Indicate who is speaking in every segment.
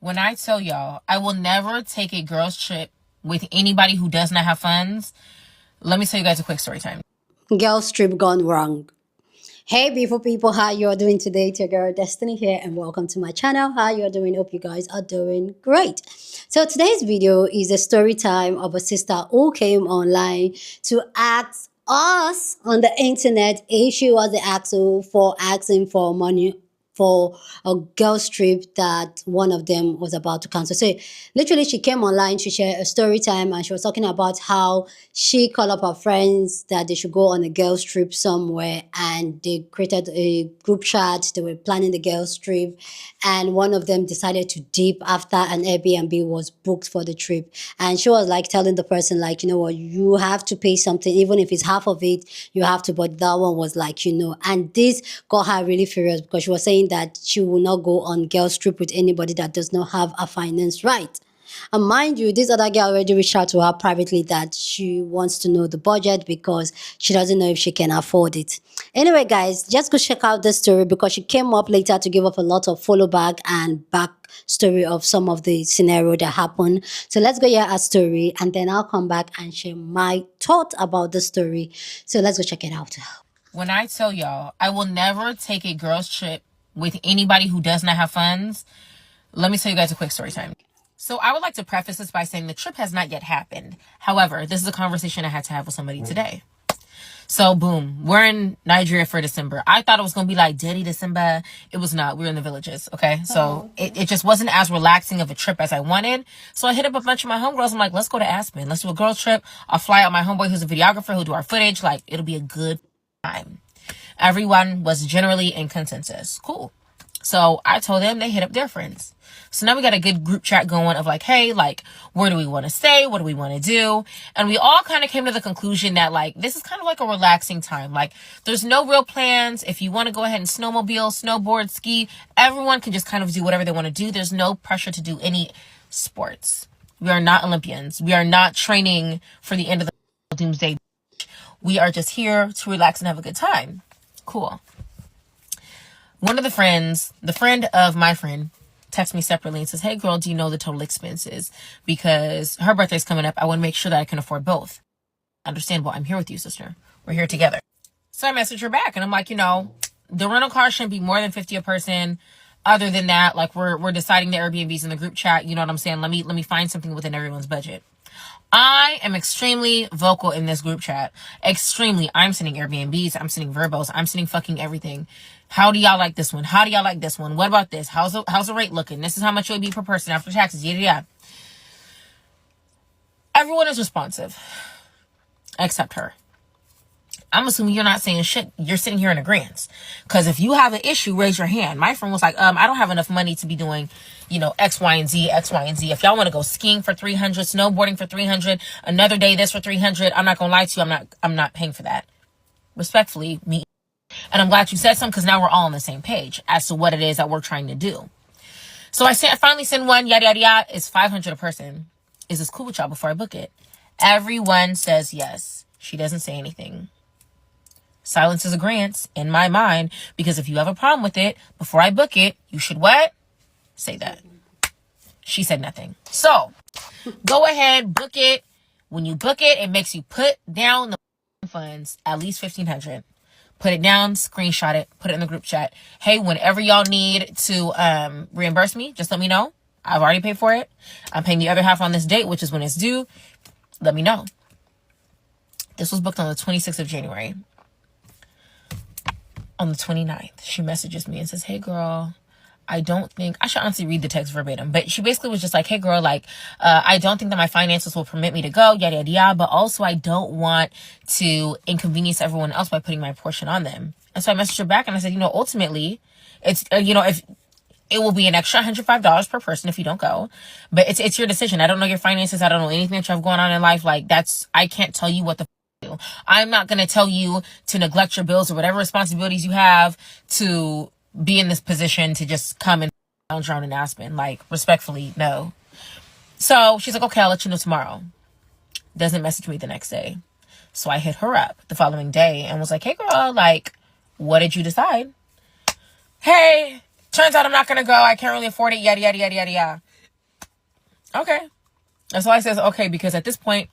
Speaker 1: When I tell y'all, I will never take a girls trip with anybody who does not have funds. Let me tell you guys a quick story time.
Speaker 2: Girls trip gone wrong. Hey beautiful people, how you are doing today? It's your girl Destiny here and welcome to my channel. How you are doing? Hope you guys are doing great. So today's video is a story time of a sister who came online to ask us on the internet if she was the asshole for asking for money for a girls trip that one of them was about to cancel. So literally she came online to share a story time and she was talking about how she called up her friends that they should go on a girls trip somewhere and they created a group chat. They were planning the girls trip and one of them decided to dip after an Airbnb was booked for the trip. And she was like telling the person like, you know what, you have to pay something, even if it's half of it, you have to. But that one was like, and this got her really furious because she was saying that she will not go on girls trip with anybody that does not have a finance right. And mind you, this other girl already reached out to her privately that she wants to know the budget because she doesn't know if she can afford it. Anyway, guys, just go check out this story because she came up later to give up a lot of follow back and back story of some of the scenario that happened. So let's go hear her story and then I'll come back and share my thought about the story. So let's go check it out.
Speaker 1: When I tell y'all, I will never take a girls trip with anybody who does not have funds. Let me tell you guys a quick story time. So I would like to preface this by saying the trip has not yet happened. However, this is a conversation I had to have with somebody today. So boom, we're in Nigeria for December. I thought it was going to be like Dirty December. It was not. We were in the villages. Okay. So it just wasn't as relaxing of a trip as I wanted. So I hit up a bunch of my homegirls. I'm like, let's go to Aspen. Let's do a girls trip. I'll fly out my homeboy who's a videographer who'll do our footage. Like it'll be a good time. Everyone was generally in consensus. Cool. So I told them, they hit up their friends. So now we got a good group chat going of like, hey, like, where do we want to stay? What do we want to do? And we all kind of came to the conclusion that like, this is kind of like a relaxing time. Like there's no real plans. If you want to go ahead and snowmobile, snowboard, ski, everyone can just kind of do whatever they want to do. There's no pressure to do any sports. We are not Olympians. We are not training for the end of the doomsday. We are just here to relax and have a good time. Cool. One of the friends, the friend of my friend, texts me separately and says, hey girl, do you know the total expenses? Because her birthday's coming up. I want to make sure that I can afford both. Understandable. I'm here with you, sister. We're here together. So I message her back and I'm like, the rental car shouldn't be more than 50 a person. Other than that, like we're deciding the Airbnbs in the group chat. You know what I'm saying? Let me find something within everyone's budget. I am extremely vocal in this group chat. Extremely. I'm sending Airbnbs. I'm sending verbos. I'm sending fucking everything. How do y'all like this one? How do y'all like this one? What about this? How's the rate looking? This is how much it would be per person after taxes. Yeah. Everyone is responsive. Except her. I'm assuming you're not saying shit. You're sitting here in agreement. Because if you have an issue, raise your hand. My friend was like, I don't have enough money to be doing, X, Y, and Z. If y'all want to go skiing for $300, snowboarding for $300, another day this for $300, I'm not going to lie to you. I'm not paying for that. Respectfully, me. And I'm glad you said something because now we're all on the same page as to what it is that we're trying to do. So I finally send one, yada, yada, yada. It's $500 a person. Is this cool with y'all before I book it? Everyone says yes. She doesn't say anything. Silence is agreement in my mind, because if you have a problem with it, before I book it, you should what? Say that. She said nothing. So, go ahead, book it. When you book it, it makes you put down the funds, at least $1,500. Put it down, screenshot it, put it in the group chat. Hey, whenever y'all need to reimburse me, just let me know. I've already paid for it. I'm paying the other half on this date, which is when it's due. Let me know. This was booked on the 26th of January. On the 29th, she messages me and says, hey girl, I don't think, I should honestly read the text verbatim, but she basically was just like, hey girl, like, I don't think that my finances will permit me to go, yada, yada, yada, but also I don't want to inconvenience everyone else by putting my portion on them. And so I messaged her back and I said, ultimately, it's, if it will be an extra $105 per person if you don't go, but it's your decision. I don't know your finances. I don't know anything that you have going on in life. Like I can't tell you what the do. I'm not going to tell you to neglect your bills or whatever responsibilities you have to be in this position to just come and lounge around in Aspen. Like, respectfully, no. So she's like, okay, I'll let you know tomorrow. Doesn't message me the next day. So I hit her up the following day and was like, hey girl, like, what did you decide? Hey, turns out I'm not going to go. I can't really afford it. Yada, yada, yada, yada, yada. Okay. And so I says, okay, because at this point,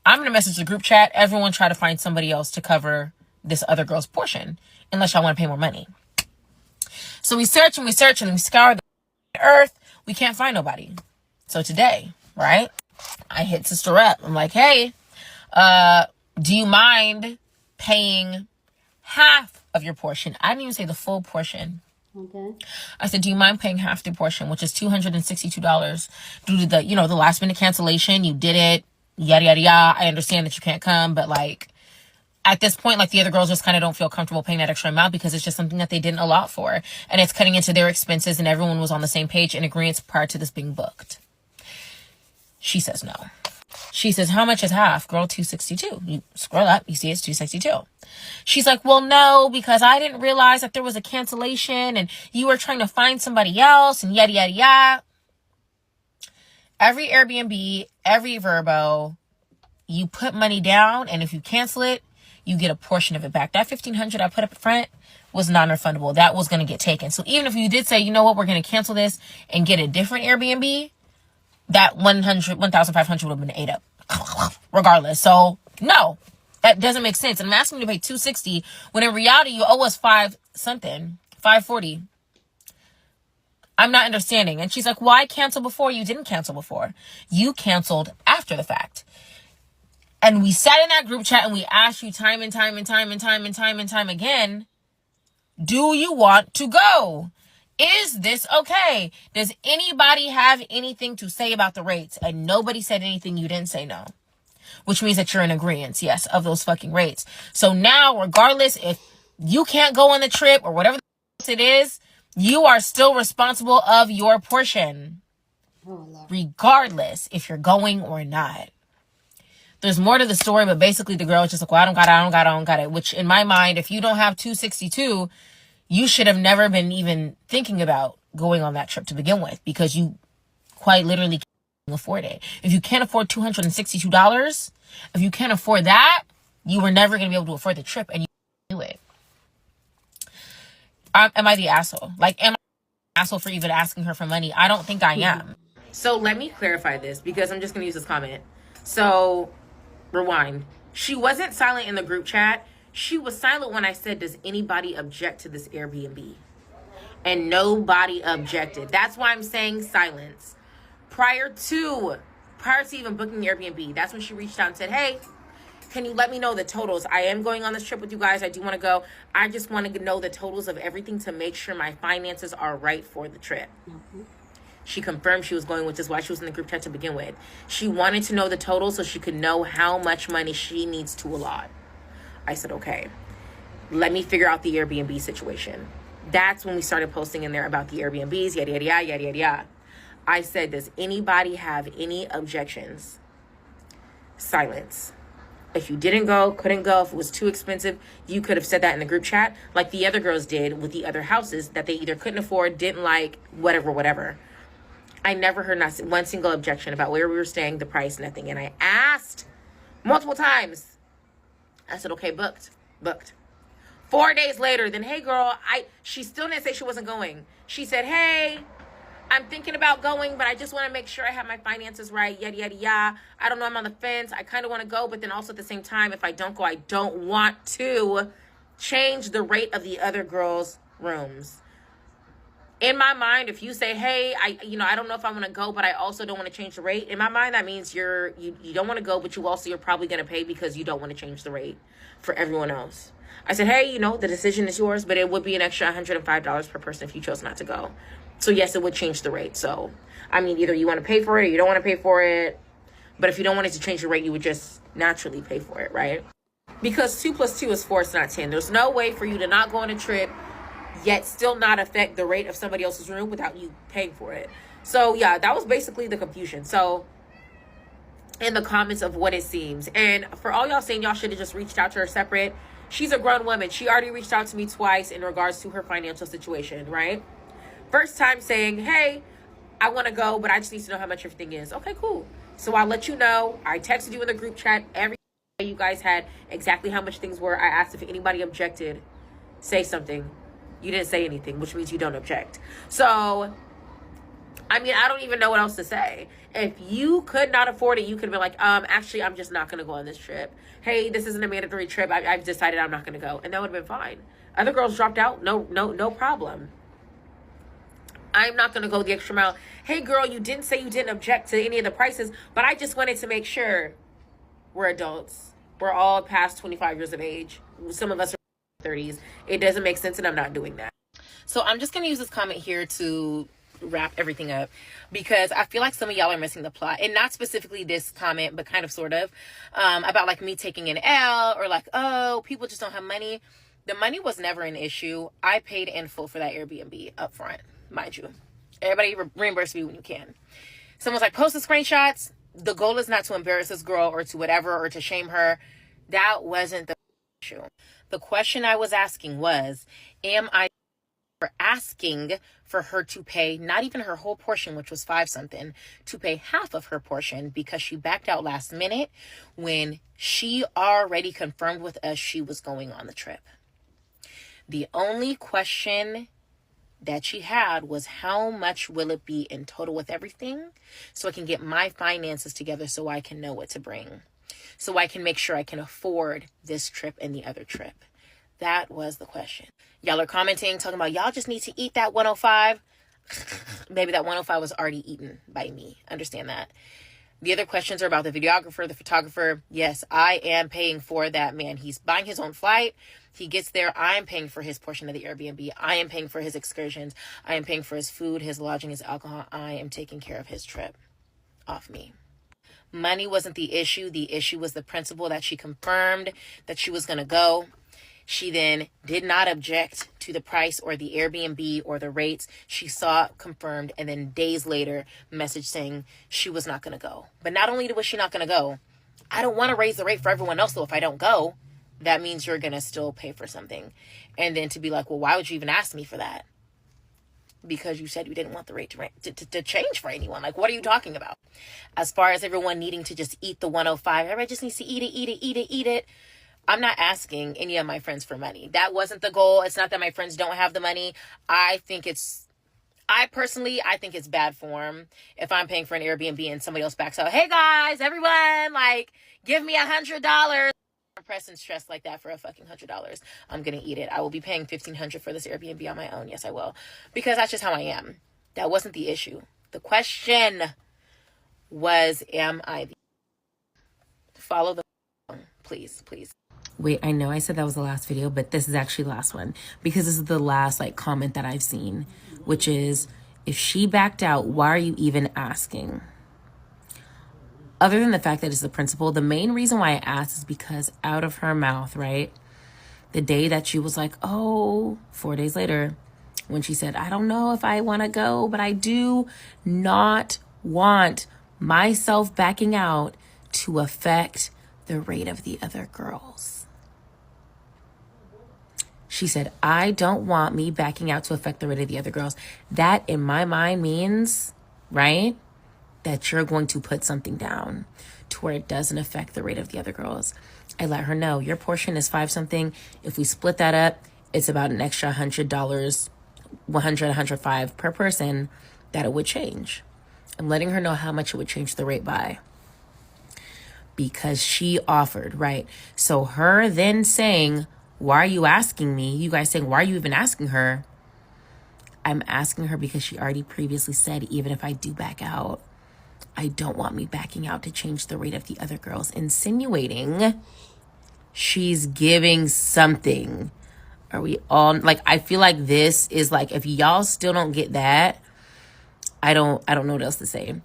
Speaker 1: I'm going to message the group chat. Everyone try to find somebody else to cover this other girl's portion, unless y'all want to pay more money. So we search and we scour the earth. We can't find nobody. So today, right, I hit sister up. I'm like, hey, do you mind paying half of your portion? I didn't even say the full portion.
Speaker 2: Okay.
Speaker 1: I said, do you mind paying half the portion, which is $262 due to the, the last minute cancellation? You did it, yada, yada, yada. I understand that you can't come, but like at this point, like the other girls just kind of don't feel comfortable paying that extra amount because it's just something that they didn't allot for. And it's cutting into their expenses, and everyone was on the same page in agreement prior to this being booked. She says no. She says, how much is half? Girl, $262. You scroll up, you see it's $262. She's like, well, no, because I didn't realize that there was a cancellation and you were trying to find somebody else and yada, yada, yada. Every Airbnb, every Verbo, you put money down, and if you cancel it, you get a portion of it back. That $1,500 I put up front was non-refundable. That was going to get taken. So even if you did say, you know what, we're going to cancel this and get a different Airbnb, that $1,500 would have been ate up regardless. So no, that doesn't make sense. And I'm asking you to pay $260 when in reality you owe us $540. I'm not understanding. And she's like, why cancel before? You didn't cancel before. You canceled after the fact. And we sat in that group chat and we asked you time and time again, do you want to go? Is this okay? Does anybody have anything to say about the rates? And nobody said anything. You didn't say no, which means that you're in agreement, yes, of those fucking rates. So now, regardless if you can't go on the trip or whatever it is, you are still responsible of your portion, regardless if you're going or not. There's more to the story, but basically the girl is just like, well, I don't got it. Which in my mind, if you don't have $262, you should have never been even thinking about going on that trip to begin with, because you quite literally can't afford it. If you can't afford $262, if you can't afford that, you were never going to be able to afford the trip, and you do it. Am I the asshole? Like, am I the asshole for even asking her for money? I don't think I am. So let me clarify this, because I'm just going to use this comment. So, rewind. She wasn't silent in the group chat. She was silent when I said, does anybody object to this Airbnb? And nobody objected. That's why I'm saying silence. Prior to even booking the Airbnb, that's when she reached out and said, hey, can you let me know the totals? I am going on this trip with you guys. I do want to go. I just want to know the totals of everything to make sure my finances are right for the trip. Mm-hmm. She confirmed she was going, which is why she was in the group chat to begin with. She wanted to know the total so she could know how much money she needs to allot. I said, okay, let me figure out the Airbnb situation. That's when we started posting in there about the Airbnbs, yada, yada, yada, yada, yada, yada. I said, does anybody have any objections? Silence. If you didn't go, couldn't go, if it was too expensive, you could have said that in the group chat like the other girls did with the other houses that they either couldn't afford, didn't like, whatever. I never heard not one single objection about where we were staying, the price, nothing. And I asked multiple times. I said, okay, booked. 4 days later, then, hey, girl, she still didn't say she wasn't going. She said, hey, I'm thinking about going, but I just want to make sure I have my finances right, yada, yada, yada. I don't know, I'm on the fence. I kind of want to go, but then also at the same time, if I don't go, I don't want to change the rate of the other girls' rooms. In my mind, if you say, hey, I don't know if I want to go, but I also don't want to change the rate. In my mind, that means you don't want to go, but you're probably going to pay because you don't want to change the rate for everyone else. I said, hey, the decision is yours, but it would be an extra $105 per person if you chose not to go. So yes, it would change the rate. So, either you want to pay for it or you don't want to pay for it. But if you don't want it to change the rate, you would just naturally pay for it, right? Because 2 + 2 is 4, it's not 10. There's no way for you to not go on a trip yet still not affect the rate of somebody else's room without you paying for it. So yeah, that was basically the confusion. So in the comments of what it seems, and for all y'all saying y'all should have just reached out to her separate, she's a grown woman. She already reached out to me twice in regards to her financial situation, right? First time saying, hey, I want to go, but I just need to know how much everything is. Okay, cool. So I'll let you know. I texted you in the group chat. Every day you guys had exactly how much things were. I asked if anybody objected. Say something. You didn't say anything, which means you don't object. So I mean, I don't even know what else to say. If you could not afford it, you could be like, actually, I'm just not going to go on this trip. Hey, this isn't a mandatory trip. I've decided I'm not going to go. And that would have been fine. Other girls dropped out. No problem. I'm not going to go the extra mile. Hey, girl, you didn't say you didn't object to any of the prices, but I just wanted to make sure we're adults. We're all past 25 years of age. Some of us are 30s. It doesn't make sense, and I'm not doing that. So I'm just going to use this comment here to wrap everything up, because I feel like some of y'all are missing the plot, and not specifically this comment, but kind of sort of about like me taking an L, or like, oh, people just don't have money. The money was never an issue. I paid in full for that Airbnb up front, mind you. Everybody reimburse me when you can. Someone's like, post the screenshots. The goal is not to embarrass this girl or to whatever, or to shame her. That wasn't the issue. The question I was asking was, am I asking for her to pay not even her whole portion, which was 5 something, to pay half of her portion because she backed out last minute when she already confirmed with us she was going on the trip? The only question that she had was, how much will it be in total with everything, so I can get my finances together, so I can know what to bring, so I can make sure I can afford this trip and the other trip. That was the question. Y'all are commenting, talking about y'all just need to eat that 105. Maybe that 105 was already eaten by me. Understand that. The other questions are about the videographer, the photographer. Yes, I am paying for that man. He's buying his own flight. He gets there. I am paying for his portion of the Airbnb. I am paying for his excursions. I am paying for his food, his lodging, his alcohol. I am taking care of his trip off me. Money wasn't the issue. The issue was the principle that she confirmed that she was going to go. She then did not object to the price or the Airbnb or the rates. She saw it confirmed, and then days later, message saying she was not going to go. But not only was she not going to go, I don't want to raise the rate for everyone else, though. If I don't go, that means you're going to still pay for something. And then to be like, well, why would you even ask me for that? Because you said you didn't want the rate to change for anyone. Like, what are you talking about? As far as everyone needing to just eat the 105, everybody just needs to eat it. I'm not asking any of my friends for money. That wasn't the goal. It's not that my friends don't have the money. I think it's bad form if I'm paying for an Airbnb and somebody else backs out. Hey guys, everyone, like, give me $100. I'm pressing stress like that for a fucking $100. I'm going to eat it. I will be paying $1,500 for this Airbnb on my own. Yes, I will. Because that's just how I am. That wasn't the issue. The question was, am I the... Follow the... Please. Wait, I know I said that was the last video, but this is actually the last one, because this is the last like comment that I've seen, which is, if she backed out, why are you even asking? Other than the fact that it's the principal, the main reason why I asked is because out of her mouth, right? The day that she was like, oh, 4 days later, when she said, I don't know if I want to go, but I do not want myself backing out to affect the rate of the other girls. She said, I don't want me backing out to affect the rate of the other girls. That, in my mind, means, right, that you're going to put something down to where it doesn't affect the rate of the other girls. I let her know, your portion is 5 something. If we split that up, it's about an extra $100, $105 per person that it would change. I'm letting her know how much it would change the rate by, because she offered, right? So her then saying, why are you asking me? You guys saying, why are you even asking her? I'm asking her because she already previously said, even if I do back out, I don't want me backing out to change the rate of the other girls, insinuating she's giving something. Are we all, like, I feel like this is like, if y'all still don't get that, I don't know what else to say.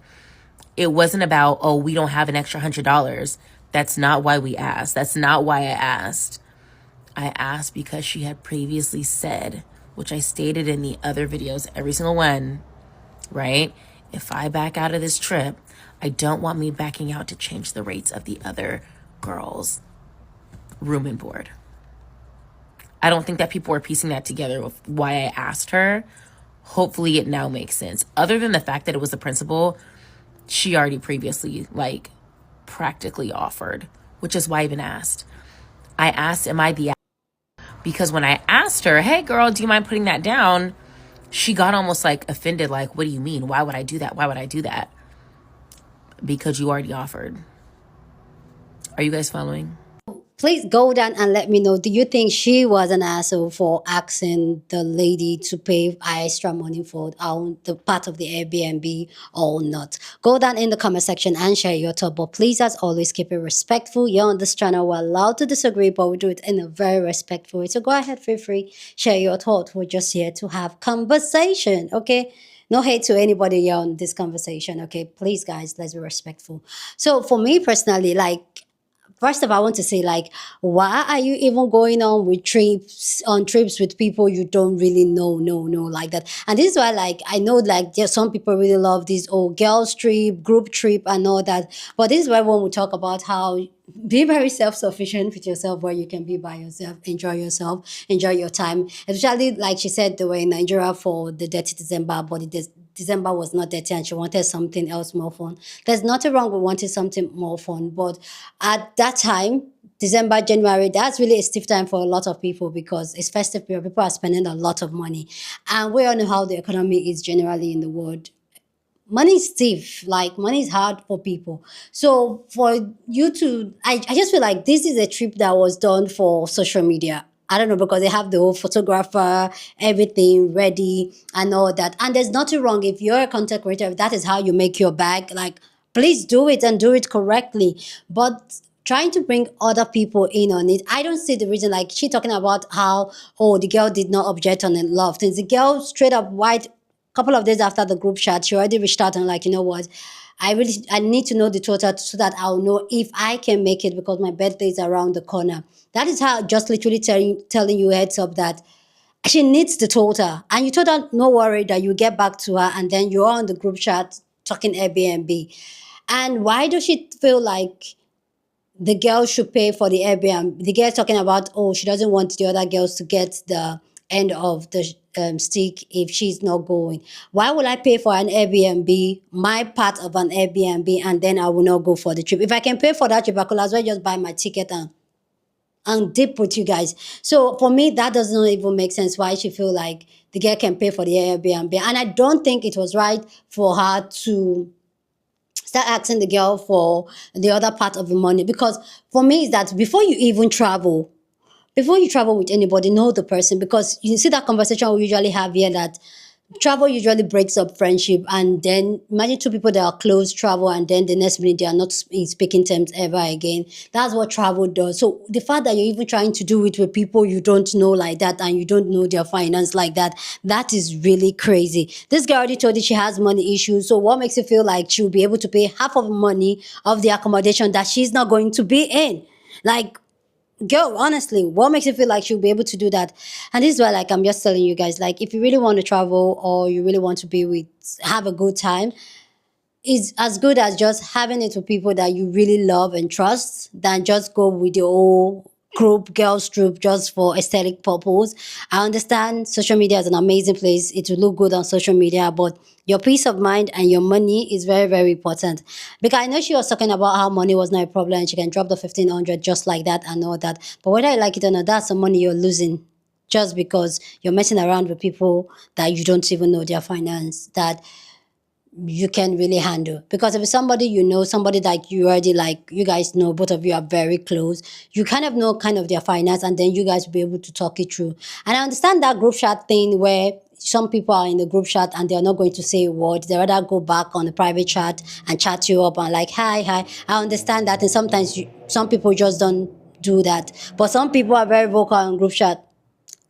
Speaker 1: It wasn't about, oh, we don't have an extra $100. That's not why we asked. That's not why I asked. I asked because she had previously said, which I stated in the other videos, every single one, right? If I back out of this trip, I don't want me backing out to change the rates of the other girls' room and board. I don't think that people are piecing that together with why I asked her. Hopefully it now makes sense. Other than the fact that it was the principal, she already previously, like, practically offered, which is why I even asked. I asked, am I the... Because when I asked her, hey girl, do you mind putting that down? She got almost like offended, like, what do you mean? Why would I do that? Why would I do that? Because you already offered. Are you guys following?
Speaker 2: Please go down and let me know. Do you think she was an asshole for asking the lady to pay extra money for the part of the Airbnb or not? Go down in the comment section and share your thought. But please, as always, keep it respectful. You're on this channel. We're allowed to disagree, but we do it in a very respectful way. So go ahead, feel free, share your thought. We're just here to have conversation, okay? No hate to anybody here on this conversation, okay? Please, guys, let's be respectful. So for me personally, like, first of all, I want to say, like, why are you even going on trips with people you don't really know, no, like that? And this is why, like, I know, like, there's some people really love this girls trip, group trip, and all that. But this is why when we talk about how be very self-sufficient with yourself, where you can be by yourself, enjoy yourself, enjoy your time. Especially, like she said, they were in Nigeria for the dirty December, but December was not dirty and she wanted something else more fun. There's nothing wrong with wanting something more fun, but at that time, December, January, that's really a stiff time for a lot of people because it's festive period. People are spending a lot of money. And we all know how the economy is generally in the world. Money is stiff, like money is hard for people. So for you to, I just feel like this is a trip that was done for social media. I don't know, because they have the whole photographer, everything ready and all that. And there's nothing wrong if you're a content creator, if that is how you make your bag, like, please do it and do it correctly. But trying to bring other people in on it, I don't see the reason. Like, she talking about how, oh, the girl did not object on the love things. The girl straight up white, couple of days after the group chat, she already reached out and like, you know what, I need to know the total so that I'll know if I can make it because my birthday is around the corner. That is how, just literally telling you heads up that she needs the total. And you told her, no worry, that you get back to her, and then you're on the group chat talking Airbnb. And why does she feel like the girl should pay for the Airbnb? The girl talking about, oh, she doesn't want the other girls to get the end of the stick if she's not going. Why will I pay for an Airbnb, my part of an Airbnb, and then I will not go for the trip? If I can pay for that trip, I could as well just buy my ticket and dip with you guys. So for me, that doesn't even make sense why she feel like the girl can pay for the Airbnb. And I don't think it was right for her to start asking the girl for the other part of the money. Because for me, is that before you even travel, before you travel with anybody, know the person. Because you see that conversation we usually have here, that travel usually breaks up friendship. And then imagine two people that are close travel and then the next minute they are not in speaking terms ever again. That's what travel does. So the fact that you're even trying to do it with people you don't know like that and you don't know their finance like that, that is really crazy. This girl already told you she has money issues. So what makes you feel like she'll be able to pay half of the money of the accommodation that she's not going to be in? Like, girl, honestly, what makes you feel like she'll be able to do that? And this is why, like, I'm just telling you guys, like, if you really want to travel or you really want to be with, have a good time, is as good as just having it with people that you really love and trust than just go with your whole group, girls group, just for aesthetic purpose. I understand social media is an amazing place. It will look good on social media, but your peace of mind and your money is very, very important. Because I know she was talking about how money was not a problem and she can drop the 1,500 just like that and all that. But whether you like it or not, that's some money you're losing just because you're messing around with people that you don't even know their finance, that you can really handle. Because if it's somebody you know, somebody like you already, like, you guys know, both of you are very close, you kind of know kind of their finance, and then you guys will be able to talk it through. And I understand that group chat thing where some people are in the group chat and they're not going to say a word. They rather go back on the private chat and chat you up and like, hi, hi. I understand that. And sometimes some people just don't do that. But some people are very vocal on group chat.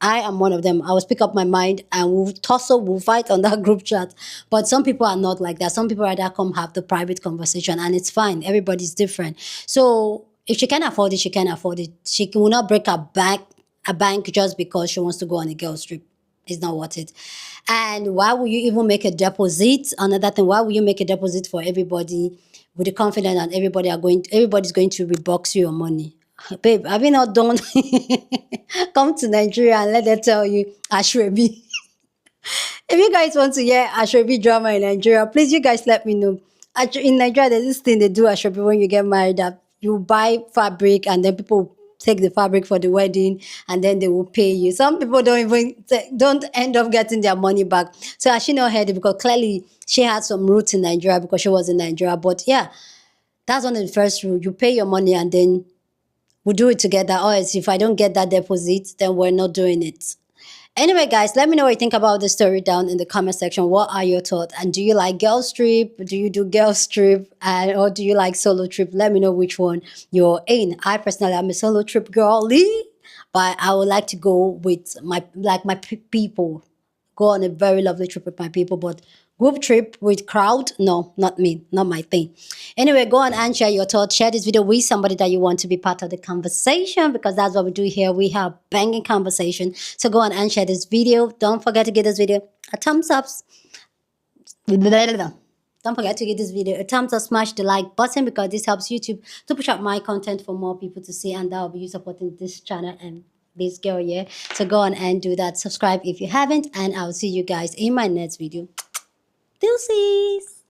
Speaker 2: I am one of them. I will speak up my mind and we'll tussle, we'll fight on that group chat. But some people are not like that. Some people rather come have the private conversation and it's fine. Everybody's different. So if she can afford it, she can afford it. She will not break a bank just because she wants to go on a girls trip. It's not worth it. And why would you even make a deposit? Another thing, why would you make a deposit for everybody with the confidence that everybody's going to rebox you your money? Babe, have you not done come to Nigeria and let them tell you Ashwebi? If you guys want to hear Ashwebi drama in Nigeria, please, you guys let me know. In Nigeria, there's this thing they do Ashwebi when you get married, that you buy fabric and then people take the fabric for the wedding, and then they will pay you. Some people don't end up getting their money back. So I should not heard it, because clearly she had some roots in Nigeria, because she was in Nigeria. But yeah, that's one of the first rule. You pay your money, and then we do it together. Or else if I don't get that deposit, then we're not doing it. Anyway, guys, let me know what you think about the story down in the comment section. What are your thoughts? And do you like girls trip? Do you do girls trip? And or do you like solo trip? Let me know which one you're in. I personally am a solo trip girly, but I would like to go with my people. Go on a very lovely trip with my people, but group trip with crowd, no, not me, not my thing. Anyway, go on and share your thoughts. Share this video with somebody that you want to be part of the conversation, because that's what we do here. We have banging conversation. So go on and share this video. Don't forget to give this video a thumbs up. Don't forget to give this video a thumbs up, smash the like button, because this helps YouTube to push out my content for more people to see, and that will be you supporting this channel and this girl, yeah. So go on and do that. Subscribe if you haven't, and I'll see you guys in my next video. Deuces!